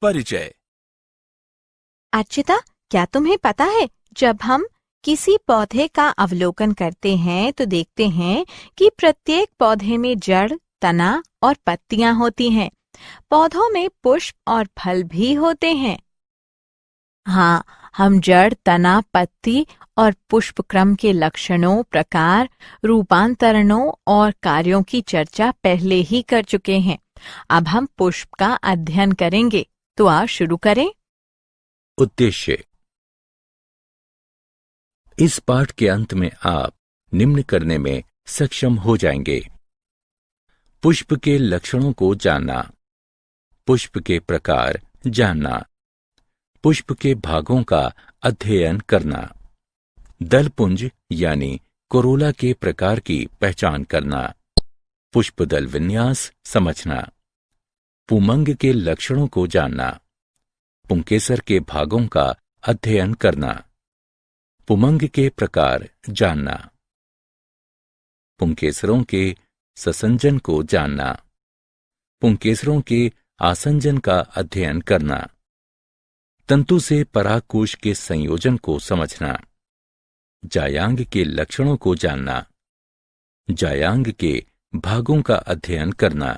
परिचय। अर्चिता, क्या तुम्हें पता है, जब हम किसी पौधे का अवलोकन करते हैं तो देखते हैं कि प्रत्येक पौधे में जड़, तना और पत्तियां होती हैं। पौधों में पुष्प और फल भी होते हैं। हाँ, हम जड़, तना, पत्ती और पुष्प क्रम के लक्षणों, प्रकार, रूपांतरणों और कार्यों की चर्चा पहले ही कर चुके हैं। अब हम पुष्प का अध्ययन करेंगे, तो आज शुरू करें। उद्देश्य। इस पाठ के अंत में आप निम्न करने में सक्षम हो जाएंगे: पुष्प के लक्षणों को जानना, पुष्प के प्रकार जानना, पुष्प के भागों का अध्ययन करना, दलपुंज यानी कोरोला के प्रकार की पहचान करना, पुष्पदल विन्यास समझना, पुमंग के लक्षणों को जानना, पुंकेसर के भागों का अध्ययन करना, पुमंग के प्रकार जानना, पुंकेसरों के ससंजन को जानना, पुंकेसरों के आसंजन का अध्ययन करना, तंतु से परागकोश के संयोजन को समझना, जायांग के लक्षणों को जानना, जायांग के भागों का अध्ययन करना,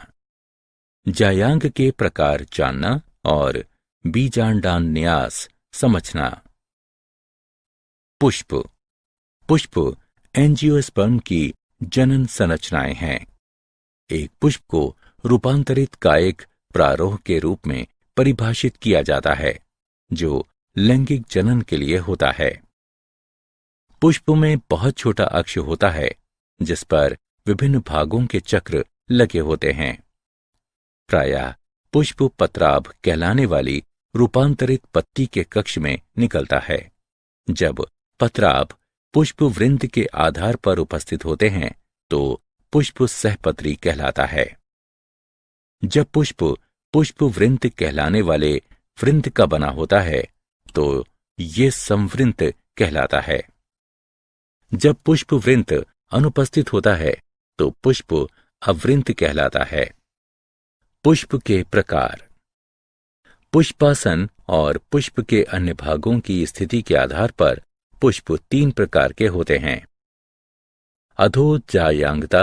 जायांग के प्रकार जानना और बीजांडान न्यास समझना। पुष्प। पुष्प एंजियोस्पर्म की जनन संरचनाएं हैं। एक पुष्प को रूपांतरित कायिक प्रारोह के रूप में परिभाषित किया जाता है, जो लैंगिक जनन के लिए होता है। पुष्प में बहुत छोटा अक्ष होता है, जिस पर विभिन्न भागों के चक्र लगे होते हैं। प्रायः पुष्प पत्राभ कहलाने वाली रूपांतरित पत्ती के कक्ष में निकलता है। जब पत्राभ पुष्प वृंत के आधार पर उपस्थित होते हैं तो पुष्प सहपत्री कहलाता है। जब पुष्प पुष्प वृंत कहलाने वाले वृंत का बना होता है तो ये संवृंत कहलाता है। जब पुष्प वृंत अनुपस्थित होता है तो पुष्प अवृंत कहलाता है। पुष्प के प्रकार। पुष्पासन और पुष्प के अन्य भागों की स्थिति के आधार पर पुष्प 3 प्रकार के होते हैं: अधोजायांगता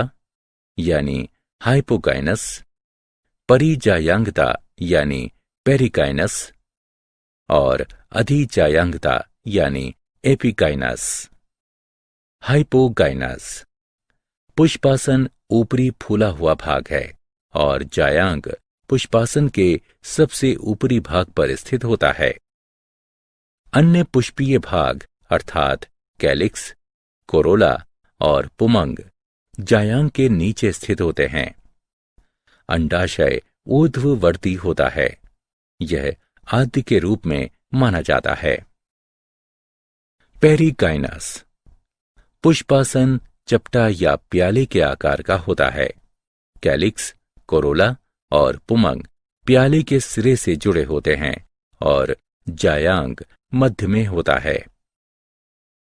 यानी हाइपोगाइनस, परिजायांगता यानी पेरिकाइनस और अधिजायांगता यानी एपिकाइनस। हाइपोगाइनस। पुष्पासन ऊपरी फूला हुआ भाग है और जायांग पुष्पासन के सबसे ऊपरी भाग पर स्थित होता है। अन्य पुष्पीय भाग अर्थात कैलिक्स, कोरोला और पुमंग जायांग के नीचे स्थित होते हैं। अंडाशय ऊर्ध्ववर्ती होता है। यह आद्य के रूप में माना जाता है। पेरिकाइनस। पुष्पासन चपटा या प्याले के आकार का होता है। कैलिक्स, कोरोला और पुमंग प्याले के सिरे से जुड़े होते हैं और जायांग मध्य में होता है।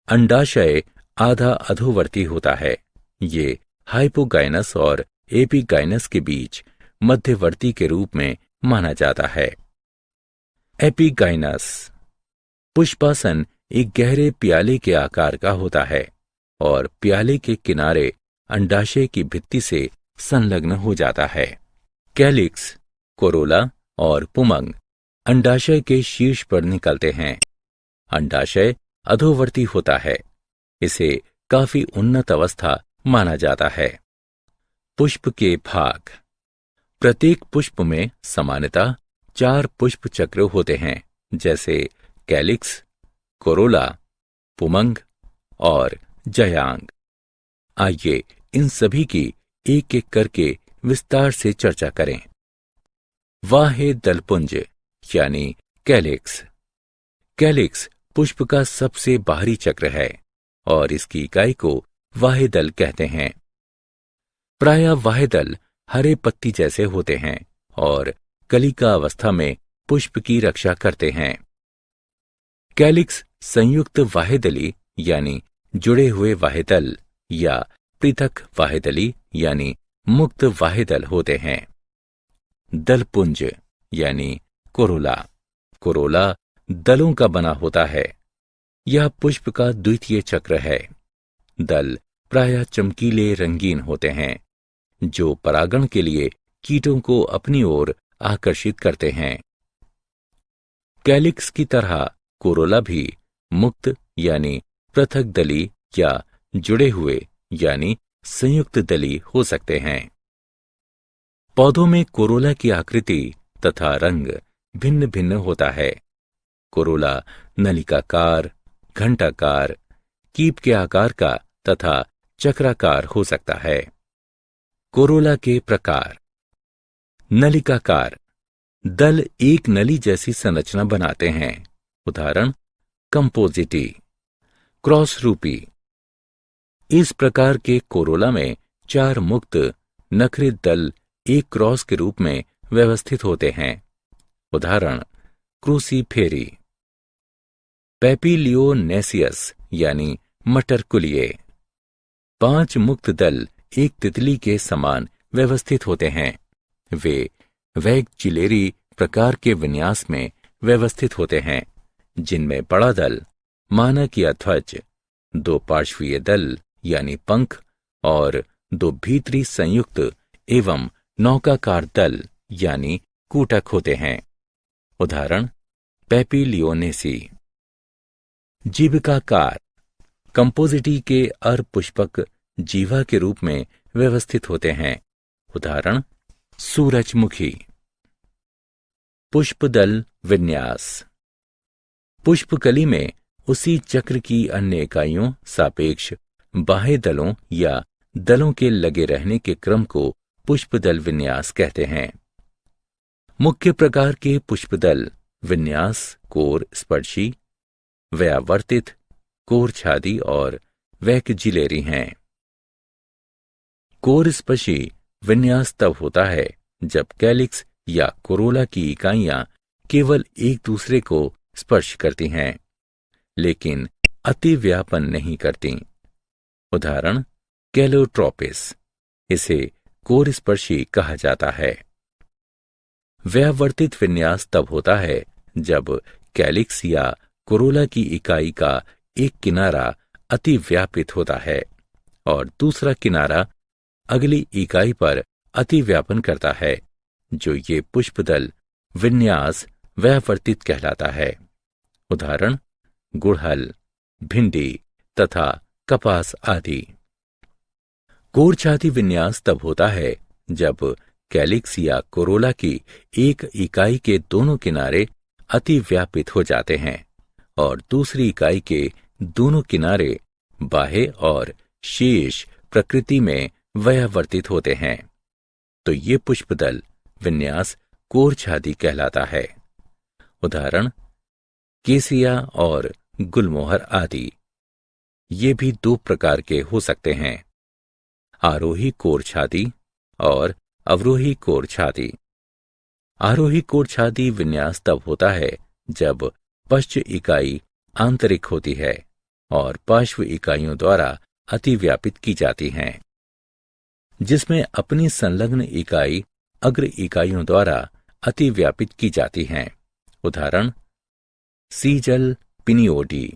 अंडाशय आधा अधोवर्ती होता है। ये हाइपोगाइनस और एपिगाइनस के बीच मध्यवर्ती के रूप में माना जाता है। एपिगाइनस। पुष्पासन एक गहरे प्याले के आकार का होता है और प्याले के किनारे अंडाशय की भित्ति से संलग्न हो जाता है। कैलिक्स, कोरोला और पुमंग अंडाशय के शीर्ष पर निकलते हैं। अंडाशय अधोवर्ती होता है। इसे काफी उन्नत अवस्था माना जाता है। पुष्प के भाग। प्रत्येक पुष्प में सामान्यतः 4 पुष्प चक्र होते हैं, जैसे कैलिक्स, कोरोला, पुमंग और जायांग। आइए इन सभी की एक एक करके विस्तार से चर्चा करें। वाहे दलपुंज यानी कैलिक्स। कैलिक्स पुष्प का सबसे बाहरी चक्र है और इसकी इकाई को वाहेदल कहते हैं। प्रायः वाहेदल हरे पत्ती जैसे होते हैं और कलिका अवस्था में पुष्प की रक्षा करते हैं। कैलिक्स संयुक्त वाहेदली यानी जुड़े हुए वाहेदल या पृथक वाहेदली यानी मुक्त वाहेदल होते हैं। दलपुंज यानी कोरोला। कोरोला दलों का बना होता है। यह पुष्प का द्वितीय चक्र है। दल प्रायः चमकीले रंगीन होते हैं, जो परागण के लिए कीटों को अपनी ओर आकर्षित करते हैं। कैलिक्स की तरह कोरोला भी मुक्त यानी पृथक दली या जुड़े हुए यानी संयुक्त दली हो सकते हैं। पौधों में कोरोला की आकृति तथा रंग भिन्न भिन्न होता है। कोरोला नलिकाकार, घंटाकार, कीप के आकार का तथा चक्राकार हो सकता है। कोरोला के प्रकार। नलिकाकार दल एक नली जैसी संरचना बनाते हैं। उदाहरण कंपोजिटी। क्रॉस रूपी इस प्रकार के कोरोला में 4 मुक्त नखरित दल एक क्रॉस के रूप में व्यवस्थित होते हैं। उदाहरण क्रूसीफेरी। पेपिलियोनेसियस यानी मटर कुलिये। 5 मुक्त दल एक तितली के समान व्यवस्थित होते हैं। वे वैगजिलेरी प्रकार के विन्यास में व्यवस्थित होते हैं, जिनमें बड़ा दल मानक या ध्वज, 2 पार्श्वीय दल यानी पंख और 2 भीतरी संयुक्त एवं नौकाकार दल यानी कूटक होते हैं। उदाहरण पेपिलियोनेसी। जीविकाकार कंपोजिटी के अर्धपुष्पक जीवा के रूप में व्यवस्थित होते हैं। उदाहरण सूरजमुखी। पुष्पदल विन्यास। पुष्पकली में उसी चक्र की अन्य इकाइयों सापेक्ष बाह्य दलों या दलों के लगे रहने के क्रम को पुष्पदल विन्यास कहते हैं। मुख्य प्रकार के पुष्पदल विन्यास कोर स्पर्शी, व्यावर्तित, कोर छादी और वैगजिलेरी हैं। कोर स्पर्शी विन्यास तब होता है जब कैलिक्स या कोरोला की इकाइयां केवल एक दूसरे को स्पर्श करती हैं, लेकिन अतिव्यापन नहीं करती। उदाहरण कैलोट्रोपिस। इसे कोर स्पर्शी कहा जाता है। व्यावर्तित विन्यास तब होता है जब कैलिक्स या कोरोला की इकाई का एक किनारा अतिव्यापित होता है और दूसरा किनारा अगली इकाई पर अतिव्यापन करता है, जो ये पुष्पदल विन्यास व्यावर्तित कहलाता है। उदाहरण गुड़हल, भिंडी तथा कपास आदि। कोर छाती विन्यास तब होता है जब कैलिक्स या कोरोला की एक इकाई के दोनों किनारे अतिव्यापित हो जाते हैं और दूसरी इकाई के दोनों किनारे बाह्य और शेष प्रकृति में व्यावर्तित होते हैं, तो ये पुष्पदल विन्यास कोर छाती कहलाता है। उदाहरण केसिया और गुलमोहर आदि। ये भी 2 प्रकार के हो सकते हैं, आरोही कोर छाती और अवरोही कोर छाती। आरोही कोर छाती विन्यास तब होता है जब पश्च इकाई आंतरिक होती है और पार्श्व इकाइयों द्वारा अतिव्यापित की जाती हैं, जिसमें अपनी संलग्न इकाई अग्र इकाइयों द्वारा अतिव्यापित की जाती हैं। उदाहरण सीजल पिनियोडी।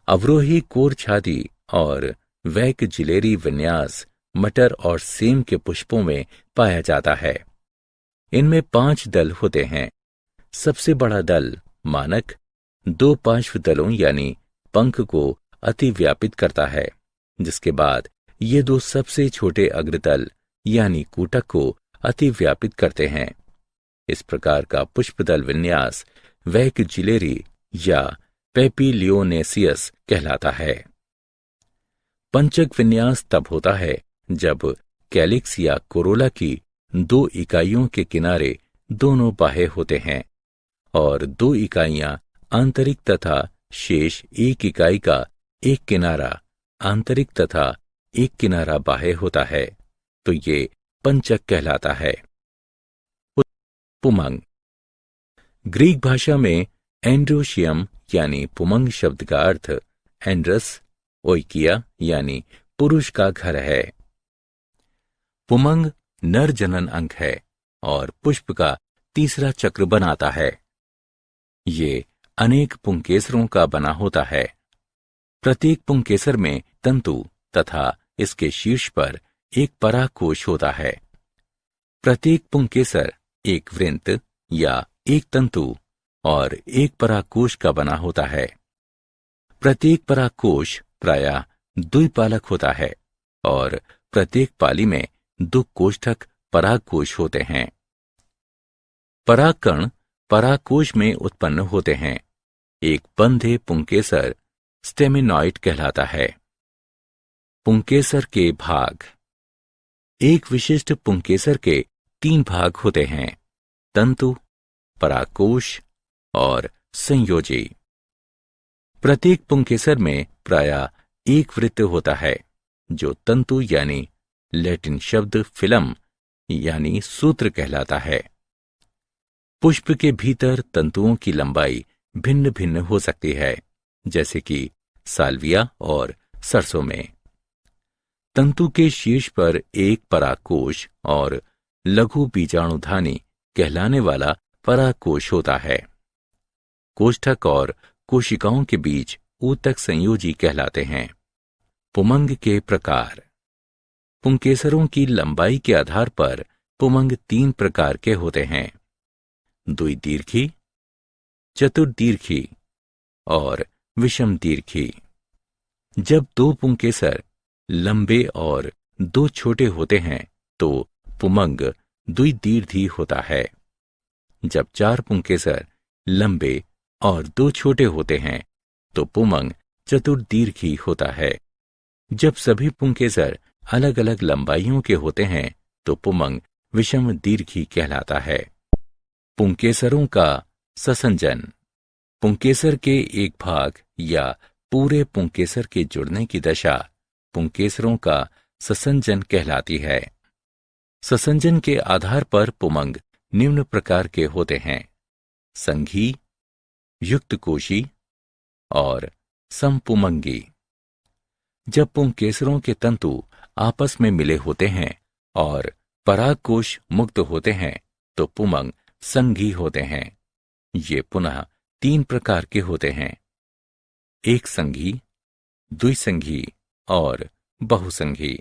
अवरोही कोर छाती और वैगजिलेरी विन्यास मटर और सेम के पुष्पों में पाया जाता है। इनमें 5 दल होते हैं। सबसे बड़ा दल मानक 2 पार्श्व दलों यानी पंख को अतिव्यापित करता है, जिसके बाद ये 2 सबसे छोटे अग्रदल यानी कूटक को अतिव्यापित करते हैं। इस प्रकार का पुष्पदल विन्यास वैगजिलेरी या पेपिलियोनेसियस कहलाता है। पंचक विन्यास तब होता है जब कैलिक्स या कोरोला की 2 इकाइयों के किनारे दोनों बाह्य होते हैं और 2 इकाइयां आंतरिक तथा शेष एक इकाई का एक किनारा आंतरिक तथा एक किनारा बाह्य होता है, तो ये पंचक कहलाता है। पुमंग। ग्रीक भाषा में एंड्रोशियम यानी पुमंग शब्द का अर्थ एंड्रस ओइकिया यानी पुरुष का घर है। पुमंग नर जनन अंग है और पुष्प का तीसरा चक्र बनाता है। ये अनेक पुंकेसरों का बना होता है। प्रत्येक पुंकेसर में तंतु तथा इसके शीर्ष पर एक परागकोश होता है। प्रत्येक पुंकेसर एक वृंत या एक तंतु और एक परागकोश का बना होता है। प्रत्येक परागकोश प्रायः द्विपालक होता है और प्रत्येक पाली में 2 कोष्ठक परागकोश होते हैं। परागकण परागकोश में उत्पन्न होते हैं। एक बंधे पुंकेसर स्टेमिनॉइड कहलाता है। पुंकेसर के भाग। एक विशिष्ट पुंकेसर के 3 भाग होते हैं: तंतु, परागकोश और संयोजी। प्रत्येक पुंकेसर में प्रायः एक वृत्त होता है जो तंतु यानी लैटिन शब्द फिलम यानी सूत्र कहलाता है। पुष्प के भीतर तंतुओं की लंबाई भिन्न भिन्न हो सकती है, जैसे कि साल्विया और सरसों में। तंतु के शीर्ष पर एक परागकोश और लघु बीजाणुधानी कहलाने वाला परागकोश होता है। कोष्ठक और कोशिकाओं के बीच ऊतक संयोजी कहलाते हैं। पुमंग के प्रकार। पुंकेसरों की लंबाई के आधार पर पुमंग 3 प्रकार के होते हैं: द्विदीर्घी, चतुर्दीर्घी और विषम दीर्घी। जब 2 पुंकेसर लंबे और 2 छोटे होते हैं तो पुमंग द्विदीर्घी होता है। जब 4 पुंकेसर लंबे और 2 छोटे होते हैं तो पुमंग चतुर्दीर्घी होता है। जब सभी पुंकेसर अलग अलग लंबाइयों के होते हैं तो पुमंग विषम दीर्घी कहलाता है। पुंकेसरों का ससंजन। पुंकेसर के एक भाग या पूरे पुंकेसर के जुड़ने की दशा पुंकेसरों का ससंजन कहलाती है। ससंजन के आधार पर पुमंग निम्न प्रकार के होते हैं: संघी, युक्तकोशी और समपुमंगी। जब पुंकेसरों के तंतु आपस में मिले होते हैं और परागकोश मुक्त होते हैं तो पुमंग संघी होते हैं। ये पुनः 3 प्रकार के होते हैं: एक संघी, द्विसंघी और बहुसंघी।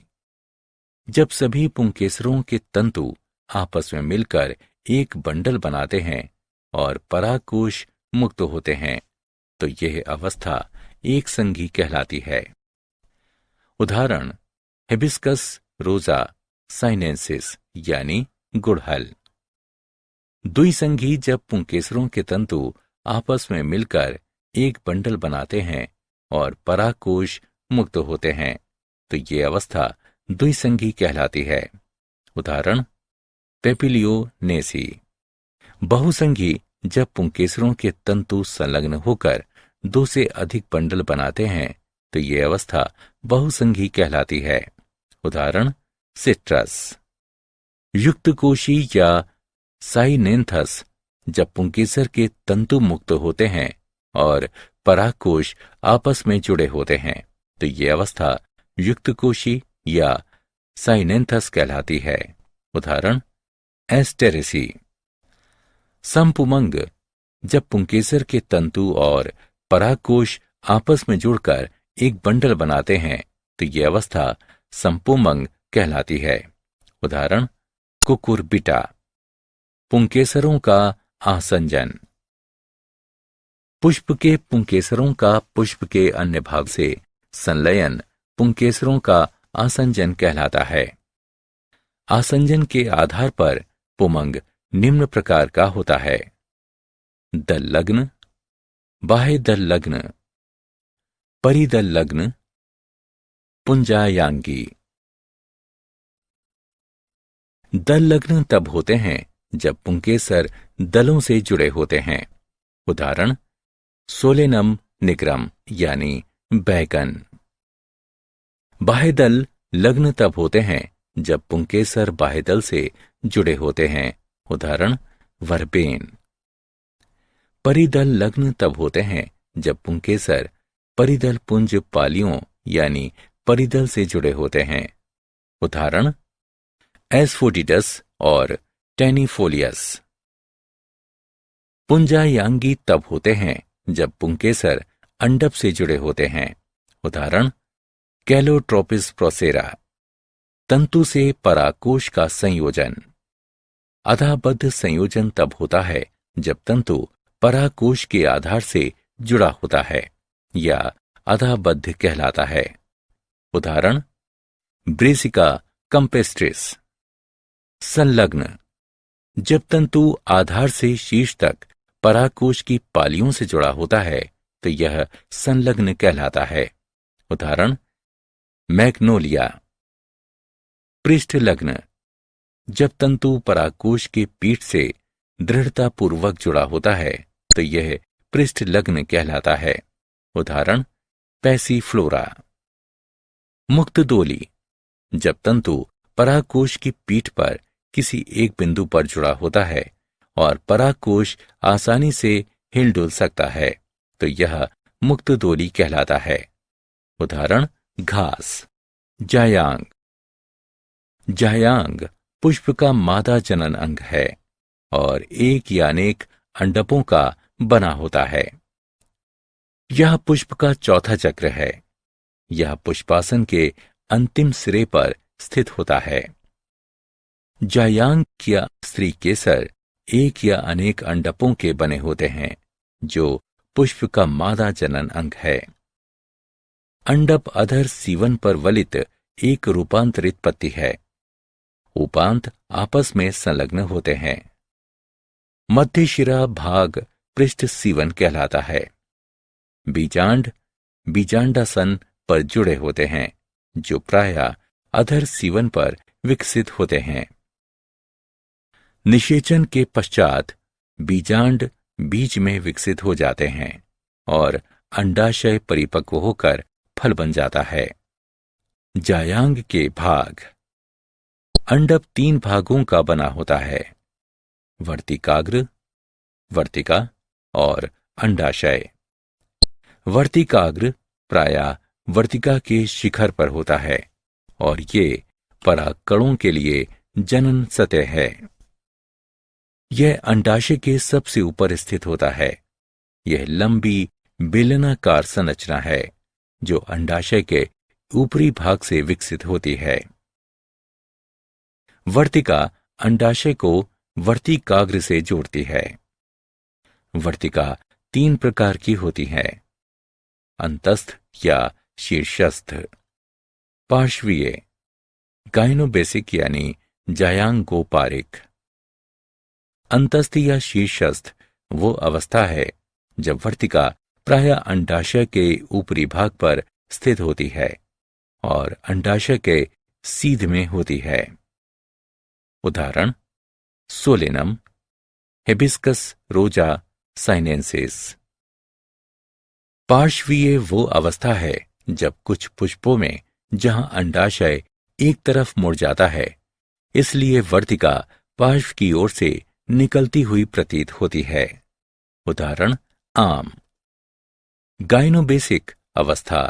जब सभी पुंकेसरों के तंतु आपस में मिलकर एक बंडल बनाते हैं और परागकोश मुक्त होते हैं तो यह अवस्था एक संघी कहलाती है। उदाहरण: हिबिस्कस रोजा साइनेंसिस यानी गुड़हल। द्विसंघी जब पुंकेसरों के तंतु आपस में मिलकर एक बंडल बनाते हैं और परागकोश मुक्त होते हैं तो ये अवस्था द्विसंघी कहलाती है। उदाहरण: पेपिलियोनेसी। बहुसंघी जब पुंकेसरों के तंतु संलग्न होकर 2 से अधिक बंडल बनाते हैं तो ये अवस्था बहुसंघी कहलाती है। उदाहरण: सिट्रस। युक्तकोशी या साइनेंथस जब पुंकेसर के तंतु मुक्त होते हैं और परागकोश आपस में जुड़े होते हैं तो ये अवस्था युक्तकोशी या साइनेंथस कहलाती है। उदाहरण: एस्टेरेसी। समपुमंग जब पुंकेसर के तंतु और परागकोश आपस में जुड़कर एक बंडल बनाते हैं तो ये अवस्था समपुमंग कहलाती है। उदाहरण: कुकुरबिटा। पुंकेसरों का आसंजन। पुष्प के पुंकेसरों का पुष्प के अन्य भाग से संलयन पुंकेसरों का आसंजन कहलाता है। आसंजन के आधार पर पुमंग निम्न प्रकार का होता है: दल्लग्न, बाह्य दल्लग्न, परिदल्लग्न, पुंजायांगी। दल्लग्न तब होते हैं जब पुंकेसर दलों से जुड़े होते हैं। उदाहरण: सोलेनम निग्रम यानी बैगन। बाह्यदल लग्न तब होते हैं जब पुंकेसर बाह्यदल से जुड़े होते हैं। उदाहरण: वर्बेन। परिदल लग्न तब होते हैं जब पुंकेसर परिदल पुंज पालियों यानी परिदल से जुड़े होते हैं। उदाहरण: एस्फोडिडस और टेनिफोलियस। पुंजायांगी तब होते हैं जब पुंकेसर अंडप से जुड़े होते हैं। उदाहरण, कैलोट्रोपिस प्रोसेरा, तंतु से पराकोश का संयोजन। अधाबद्ध संयोजन तब होता है जब तंतु पराकोश के आधार से जुड़ा होता है या अधाबद्ध कहलाता है। उदाहरण, ब्रेसिका कंपेस्ट्रिस। संलग्न, जब तंतु आधार से शीर्ष तक पराकोश की पालियों से जुड़ा होता है तो यह संलग्न कहलाता है। उदाहरण, मैग्नोलिया। पृष्ठलग्न, जब तंतु पराकोश के पीठ से दृढ़तापूर्वक जुड़ा होता है तो यह पृष्ठलग्न कहलाता है। उदाहरण, पैसीफ्लोरा। मुक्त डोली, जब तंतु पराकोश की पीठ पर किसी एक बिंदु पर जुड़ा होता है और पराकोश आसानी से हिल डुल सकता है तो यह मुक्त डोली कहलाता है। उदाहरण, घास। जायांग। जायांग पुष्प का मादा जनन अंग है और एक या अनेक अंडकों का बना होता है। यह पुष्प का चौथा चक्र है। यह पुष्पासन के अंतिम सिरे पर स्थित होता है। जायांग या स्त्री केसर एक या अनेक अंडकों के बने होते हैं जो पुष्प का मादा जनन अंग है। अंडप अधर सीवन पर वलित एक रूपांतरित पत्ती है। उपांत आपस में संलग्न होते हैं। मध्य शिरा भाग पृष्ठ सीवन कहलाता है। बीजांड बीजांडासन पर जुड़े होते हैं जो प्रायः अधर सीवन पर विकसित होते हैं। निषेचन के पश्चात बीजांड बीज में विकसित हो जाते हैं और अंडाशय परिपक्व होकर फल बन जाता है। जायांग के भाग। अंडप 3 भागों का बना होता है, वर्तिकाग्र, वर्तिका और अंडाशय। वर्तिकाग्र प्रायः वर्तिका के शिखर पर होता है और ये परागकणों के लिए जनन सतह है। यह अंडाशय के सबसे ऊपर स्थित होता है। यह लंबी बेलनाकार संरचना है जो अंडाशय के ऊपरी भाग से विकसित होती है। वर्तिका अंडाशय को वर्तिकाग्र से जोड़ती है। वर्तिका 3 प्रकार की होती है, अंतस्थ या शीर्षस्थ, पार्श्वीय, गाइनोबेसिक यानी जायांगोपारिक। अंतस्थ या शीर्षस्थ वो अवस्था है जब वर्तिका प्रायः अंडाशय के ऊपरी भाग पर स्थित होती है और अंडाशय के सीध में होती है। उदाहरण, सोलेनम, हिबिस्कस रोजा साइनेंसिस। पार्श्वीय वो अवस्था है जब कुछ पुष्पों में जहां अंडाशय एक तरफ मुड़ जाता है इसलिए वर्तिका पार्श्व की ओर से निकलती हुई प्रतीत होती है। उदाहरण, आम। गाइनोबेसिक अवस्था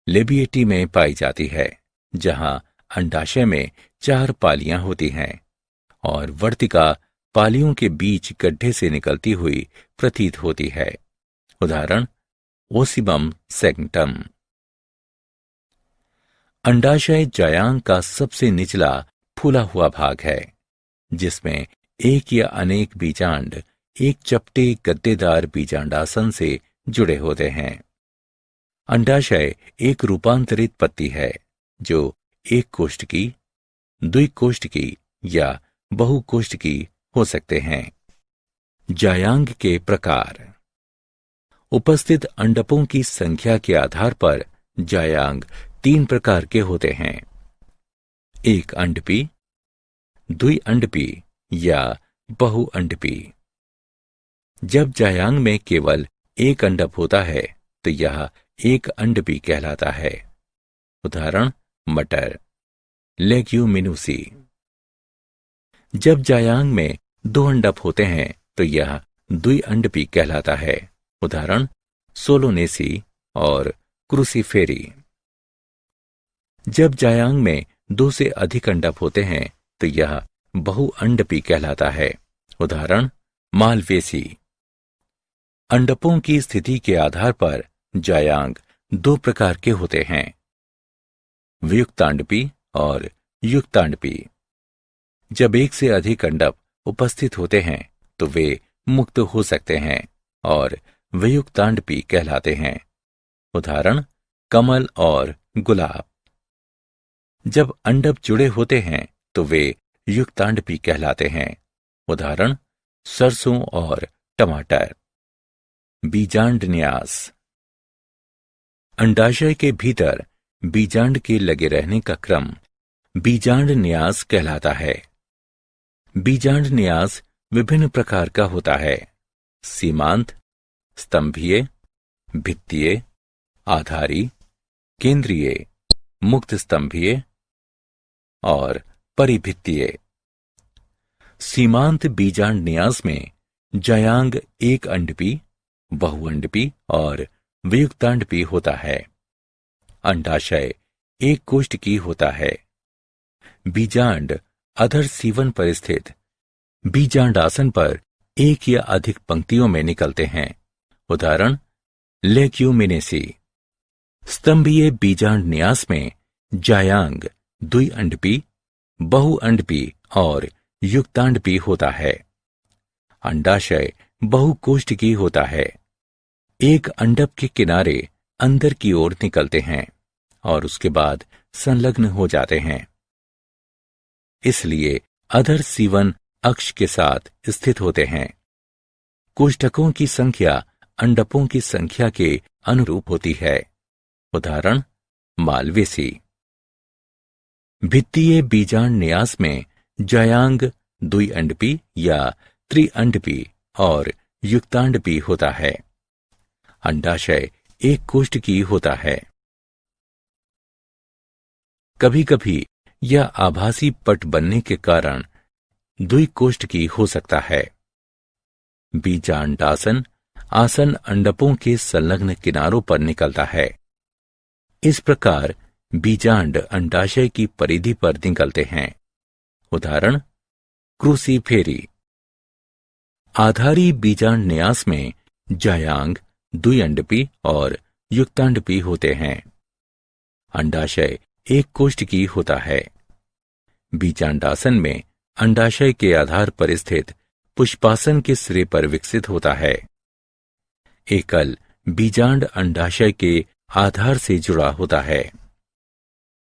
लेबिएटी में पाई जाती है जहां अंडाशय में 4 पालियां होती हैं और वर्तिका पालियों के बीच गड्ढे से निकलती हुई प्रतीत होती है। उदाहरण, ओसिबम सेग्नटम। अंडाशय जायांग का सबसे निचला फूला हुआ भाग है जिसमें एक या अनेक बीजांड एक चपटे गद्देदार बीजांडासन से जुड़े होते हैं। अंडाशय एक रूपांतरित पत्ती है जो एक कोष्ठकी, द्विकोष्ठकी या बहुकोष्ठकी हो सकते हैं। जायांग के प्रकार। उपस्थित अंडकों की संख्या के आधार पर जायांग 3 प्रकार के होते हैं, एक अंडपी, द्विअंडपी या बहुअंडपी। जब जायांग में केवल एक अंडक होता है तो यह एक अंडपी कहलाता है। उदाहरण, मटर, लेग्यूमिनोसी। जब जायांग में 2 अंडक होते हैं तो यह द्विअंडपी कहलाता है। उदाहरण, सोलोनेसी और क्रूसीफेरी। जब जायांग में 2 से अधिक अंडक होते हैं तो यह बहुअंडपी कहलाता है। उदाहरण, मालवेसी। अंडकों की स्थिति के आधार पर जायांग दो प्रकार के होते हैं, वियुक्तांडपी और युक्तांडपी। जब एक से अधिक अंडक उपस्थित होते हैं तो वे मुक्त हो सकते हैं और वियुक्तांडपी कहलाते हैं। उदाहरण, कमल और गुलाब। जब अंडक जुड़े होते हैं तो वे युक्तांडपी कहलाते हैं। उदाहरण, सरसों और टमाटर। बीजांड न्यास। अंडाशय के भीतर बीजांड के लगे रहने का क्रम बीजांड न्यास कहलाता है। बीजांड न्यास विभिन्न प्रकार का होता है, सीमांत, स्तंभीय, भित्तीय, आधारी, केंद्रीय, मुक्त स्तंभीय और परिभित्तीय। सीमांत बीजांड न्यास में जायांग एक अंडपी, बहुअंडपी और वियुक्तांडपी होता है। अंडाशय एक कोष्ठकी होता है। बीजांड अधर सीवन पर स्थित बीजांडासन पर एक या अधिक पंक्तियों में निकलते हैं। उदाहरण, लेग्यूमिनेसी। स्तंभीय बीजांड न्यास में जायांग द्विअंडपी, बहुअंडपी और युक्तांडपी होता है। अंडाशय बहुकोष्ठकी होता है। एक अंडक के किनारे अंदर की ओर निकलते हैं और उसके बाद संलग्न हो जाते हैं। इसलिए अधर सीवन अक्ष के साथ स्थित होते हैं। कोष्ठकों की संख्या अंडकों की संख्या के अनुरूप होती है। उदाहरण, मालवेसी। भित्तीय बीजांड न्यास में जायांग द्विअंडपी या त्रिअंडपी और युक्तांडपी होता है। अंडाशय एक कोष्ठकी होता है। कभी कभी यह आभासी पट बनने के कारण द्विकोष्ठकी हो सकता है। बीजांडासन आसन अंडकों के संलग्न किनारों पर निकलता है। इस प्रकार बीजांड अंडाशय की परिधि पर निकलते हैं। उदाहरण, क्रूसीफेरी। आधारी बीजांड न्यास में जायांग द्विअंडपी और युक्तांडपी होते हैं। अंडाशय एक कोष्ठकी होता है। बीजांडासन में अंडाशय के आधार पर स्थित पुष्पासन के सिरे पर विकसित होता है। एकल बीजांड अंडाशय के आधार से जुड़ा होता है।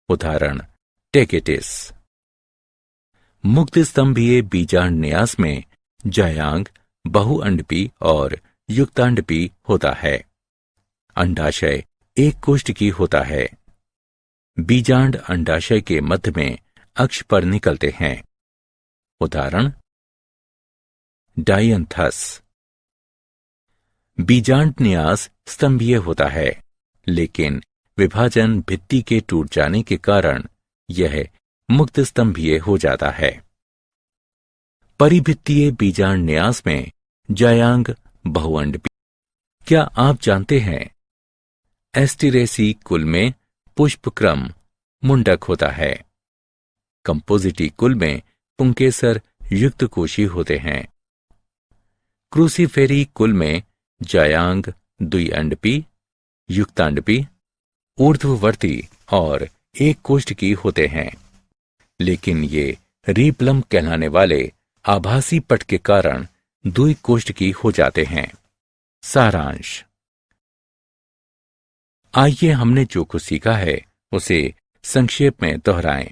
उदाहरण, टेकेटिस। मुक्त स्तंभीय बीजांड न्यास में जायांग बहुअंडपी और युक्तांडपी होता है। अंडाशय एक कोष्ठकी होता है। बीजांड अंडाशय के मध्य में अक्ष पर निकलते हैं। उदाहरण, डायंथस। बीजांड न्यास स्तंभीय होता है, लेकिन विभाजन भित्ति के टूट जाने के कारण यह मुक्त स्तंभीय हो जाता है। परिभित्तीय बीजांड न्यास में जायांग बहुअंडपी। क्या आप जानते हैं, एस्टेरेसी कुल में पुष्पक्रम मुंडक होता है। कंपोजिटी कुल में पुंकेसर युक्त कोशी होते हैं। क्रूसीफेरी कुल में जायांग द्विअंडपी, युक्तांडपी, ऊर्ध्ववर्ती और एक कोष्ठकी होते हैं, लेकिन ये रीप्लम कहलाने वाले आभासी पट के कारण द्विकोष्ठकी हो जाते हैं। सारांश। आइए हमने जो कुछ सीखा है उसे संक्षेप में दोहराएं।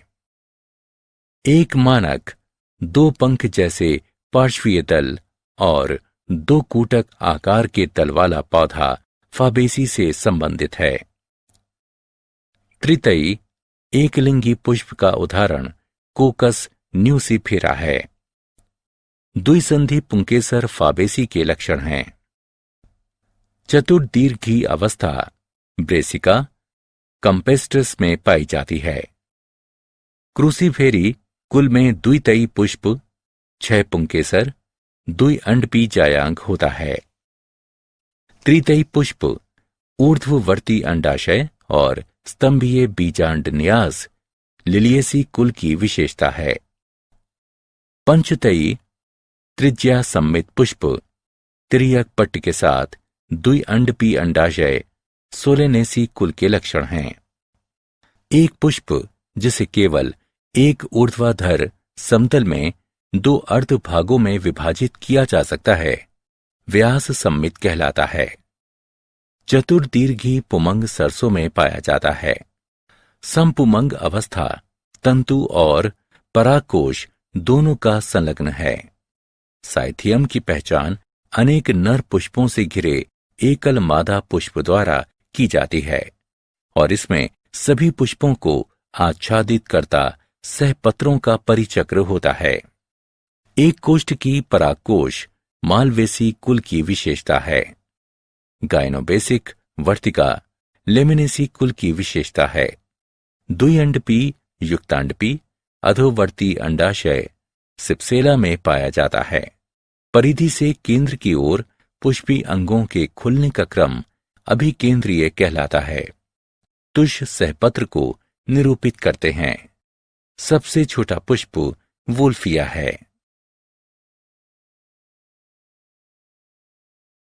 एक मानक दो पंख जैसे पार्श्वीय तल और दो कूटक आकार के तल वाला पौधा फाबेसी से संबंधित है। त्रितयी एकलिंगी पुष्प का उदाहरण कोकस न्यूसीफेरा है। द्विसंधि पुंकेसर फाबेसी के लक्षण हैं। चतुर्दीर्घी अवस्था ब्रेसिका कंपेस्ट्रस में पाई जाती है। क्रूसीफेरी कुल में द्वितयी पुष्प 6 पुंकेसर द्विअंडपी जायांग होता है। त्रितयी पुष्प ऊर्ध्ववर्ती अंडाशय और स्तंभीय बीजांड न्यास लिलिएसी कुल की विशेषता है। पंचतयी त्रिज्या सम्मित पुष्प तिर्यक पट्ट के साथ द्विअंडपी अंडाशय सोलेनेसी कुल के लक्षण हैं। एक पुष्प जिसे केवल एक ऊर्ध्वाधर समतल में 2 अर्ध भागों में विभाजित किया जा सकता है, व्यास सम्मित कहलाता है। चतुर्दीर्घी पुमंग सरसों में पाया जाता है। समपुमंग अवस्था तंतु और परागकोश दोनों का संलग्न है। साइथियम की पहचान अनेक नर पुष्पों से घिरे एकल मादा पुष्प द्वारा की जाती है और इसमें सभी पुष्पों को आच्छादित करता सहपत्रों का परिचक्र होता है। एक कोष्ठ की परागकोश मालवेसी कुल की विशेषता है। गायनोबेसिक वर्तिका लेमिनेसी कुल की विशेषता है। द्विअंडपी युक्तांडपी अधोवर्ती अंडाशय सिप्सेला में पाया जाता है। परिधि से केंद्र की ओर पुष्पी अंगों के खुलने का क्रम अभिकेंद्रीय कहलाता है। तुष सहपत्र को निरूपित करते हैं। सबसे छोटा पुष्प वुल्फिया है।